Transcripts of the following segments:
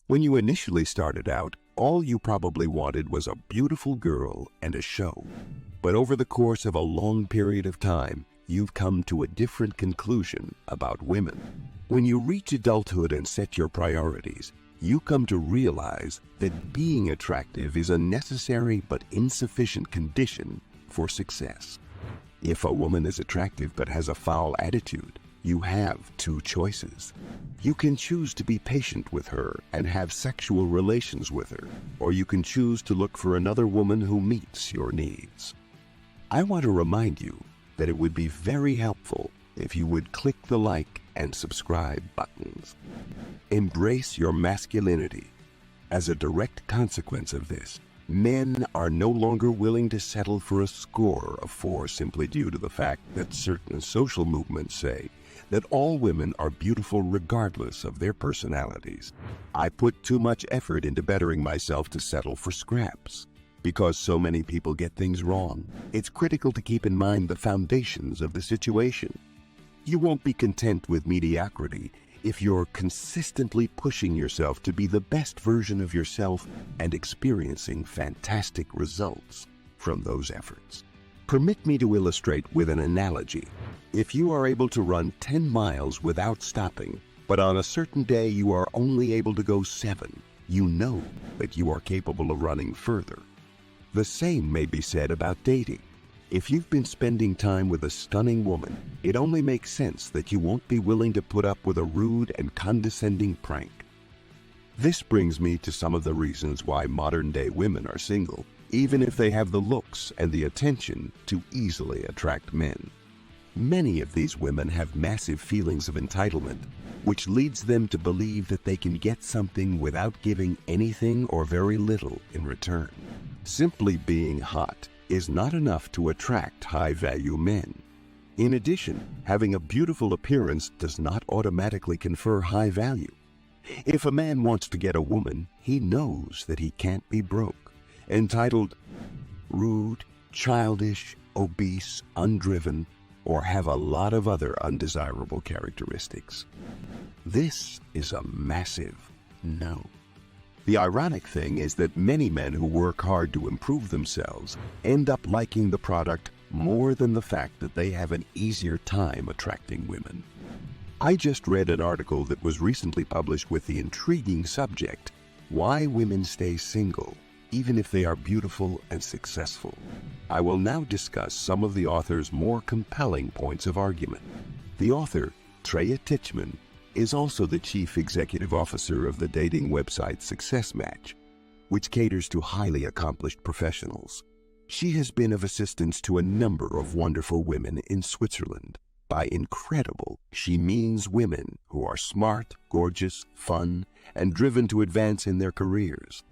When you initially started out, all you probably wanted was a beautiful girl and a show. But over the course of a long period of time, you've come to a different conclusion about women. When you reach adulthood and set your priorities, you come to realize that being attractive is a necessary but insufficient condition for success. If a woman is attractive but has a foul attitude, you have two choices. You can choose to be patient with her and have sexual relations with her, or you can choose to look for another woman who meets your needs. I want to remind you that it would be very helpful if you would click the like and subscribe buttons. Embrace your masculinity. As a direct consequence of this, men are no longer willing to settle for a score of 4 simply due to the fact that certain social movements say that all women are beautiful regardless of their personalities. I put too much effort into bettering myself to settle for scraps. Because so many people get things wrong, it's critical to keep in mind the foundations of the situation. You won't be content with mediocrity if you're consistently pushing yourself to be the best version of yourself and experiencing fantastic results from those efforts. Permit me to illustrate with an analogy. If you are able to run 10 miles without stopping, but on a certain day you are only able to go 7, you know that you are capable of running further. The same may be said about dating. If you've been spending time with a stunning woman, it only makes sense that you won't be willing to put up with a rude and condescending prank. This brings me to some of the reasons why modern-day women are single, even if they have the looks and the attention to easily attract men. Many of these women have massive feelings of entitlement, which leads them to believe that they can get something without giving anything or very little in return. Simply being hot is not enough to attract high-value men. In addition, having a beautiful appearance does not automatically confer high value. If a man wants to get a woman, he knows that he can't be broke, entitled, rude, childish, obese, undriven, or have a lot of other undesirable characteristics. This is a massive no. The ironic thing is that many men who work hard to improve themselves end up liking the product more than the fact that they have an easier time attracting women. I just read an article that was recently published with the intriguing subject, Why Women Stay Single, Even If They Are Beautiful and Successful. I will now discuss some of the author's more compelling points of argument. The author, Treya Titchman, is also the chief executive officer of the dating website Success Match, which caters to highly accomplished professionals. She has been of assistance to a number of wonderful women in Switzerland. By incredible, she means women who are smart, gorgeous, fun, and driven to advance in their careers.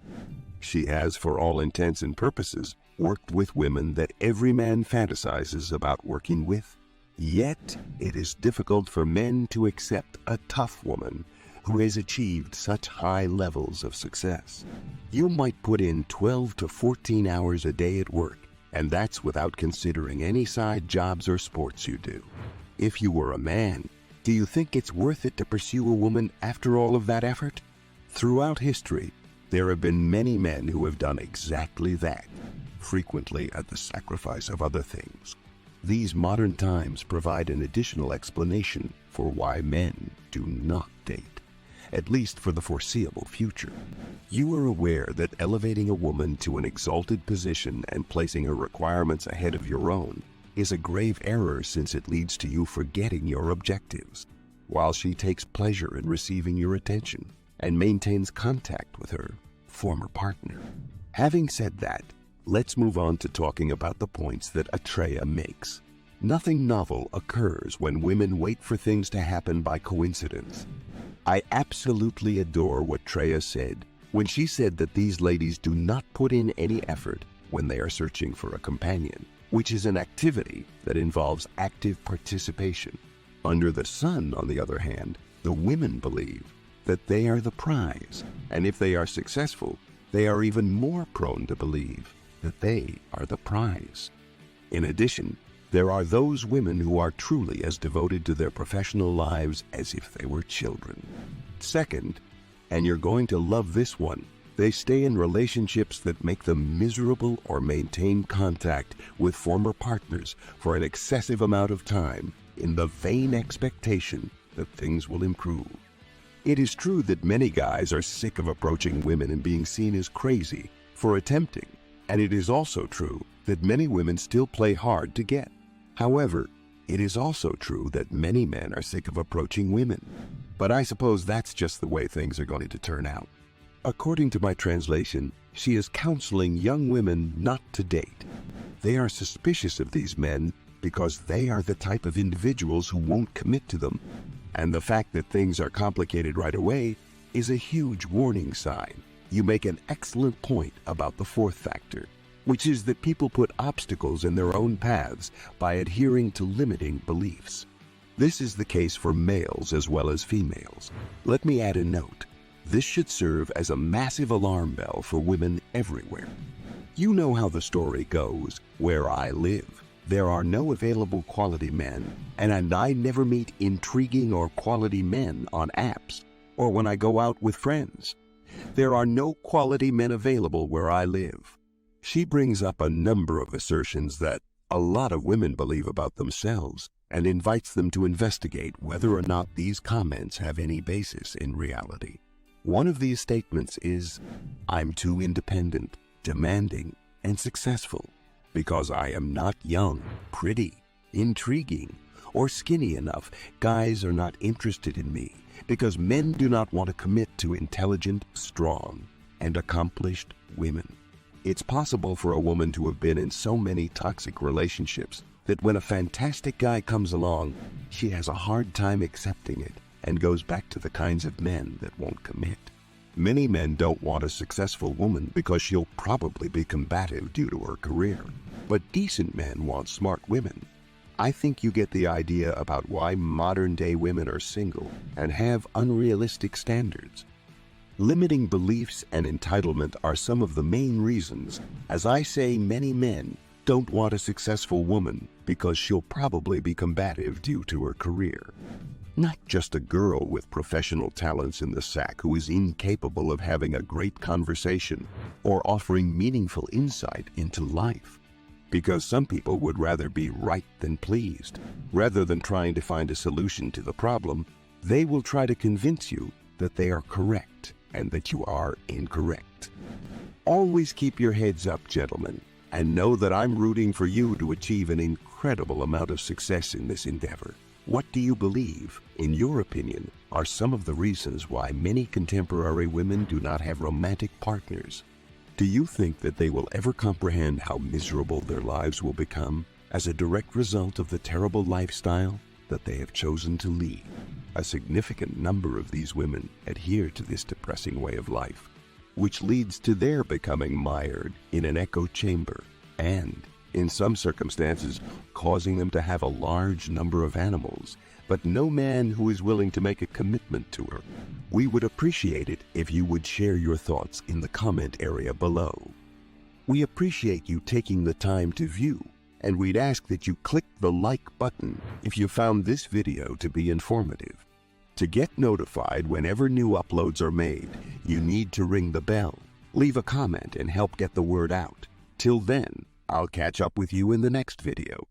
She has, for all intents and purposes, worked with women that every man fantasizes about working with. Yet, it is difficult for men to accept a tough woman who has achieved such high levels of success. You might put in 12 to 14 hours a day at work, and that's without considering any side jobs or sports you do. If you were a man, do you think it's worth it to pursue a woman after all of that effort? Throughout history, there have been many men who have done exactly that, frequently at the sacrifice of other things. These modern times provide an additional explanation for why men do not date, at least for the foreseeable future. You are aware that elevating a woman to an exalted position and placing her requirements ahead of your own is a grave error, since it leads to you forgetting your objectives, while she takes pleasure in receiving your attention and maintains contact with her former partner. Having said that, let's move on to talking about the points that Treya makes. Nothing novel occurs when women wait for things to happen by coincidence. I absolutely adore what Treya said when she said that these ladies do not put in any effort when they are searching for a companion, which is an activity that involves active participation. Under the sun, on the other hand, the women believe that they are the prize, and if they are successful, they are even more prone to believe that they are the prize. In addition, there are those women who are truly as devoted to their professional lives as if they were children. Second, And you're going to love this one. They stay in relationships that make them miserable or maintain contact with former partners for an excessive amount of time in the vain expectation that things will improve. It is true that many guys are sick of approaching women and being seen as crazy for attempting, and it is also true that many women still play hard to get. However, it is also true that many men are sick of approaching women. But I suppose that's just the way things are going to turn out. According to my translation, she is counseling young women not to date. They are suspicious of these men because they are the type of individuals who won't commit to them. And the fact that things are complicated right away is a huge warning sign. You make an excellent point about the fourth factor, which is that people put obstacles in their own paths by adhering to limiting beliefs. This is the case for males as well as females. Let me add a note. This should serve as a massive alarm bell for women everywhere. You know how the story goes. Where I live, there are no available quality men, and I never meet intriguing or quality men on apps or when I go out with friends. There are no quality men available where I live. She brings up a number of assertions that a lot of women believe about themselves and invites them to investigate whether or not these comments have any basis in reality. One of these statements is, "I'm too independent, demanding, and successful because I am not young, pretty, intriguing, or skinny enough. Guys are not interested in me because men do not want to commit to intelligent, strong, and accomplished women." It's possible for a woman to have been in so many toxic relationships that when a fantastic guy comes along, she has a hard time accepting it and goes back to the kinds of men that won't commit. Many men don't want a successful woman because she'll probably be combative due to her career. But decent men want smart women. I think you get the idea about why modern-day women are single and have unrealistic standards. Limiting beliefs and entitlement are some of the main reasons. As I say, many men don't want a successful woman because she'll probably be combative due to her career. Not just a girl with professional talents in the sack who is incapable of having a great conversation or offering meaningful insight into life. Because some people would rather be right than pleased. Rather than trying to find a solution to the problem, they will try to convince you that they are correct and that you are incorrect. Always keep your heads up, gentlemen, and know that I'm rooting for you to achieve an incredible amount of success in this endeavor. What do you believe, in your opinion, are some of the reasons why many contemporary women do not have romantic partners? Do you think that they will ever comprehend how miserable their lives will become as a direct result of the terrible lifestyle that they have chosen to lead? A significant number of these women adhere to this depressing way of life, which leads to their becoming mired in an echo chamber and, in some circumstances, causing them to have a large number of animals, but no man who is willing to make a commitment to her. We would appreciate it if you would share your thoughts in the comment area below. We appreciate you taking the time to view, and we'd ask that you click the like button if you found this video to be informative. To get notified whenever new uploads are made, you need to ring the bell, leave a comment, and help get the word out. Till then, I'll catch up with you in the next video.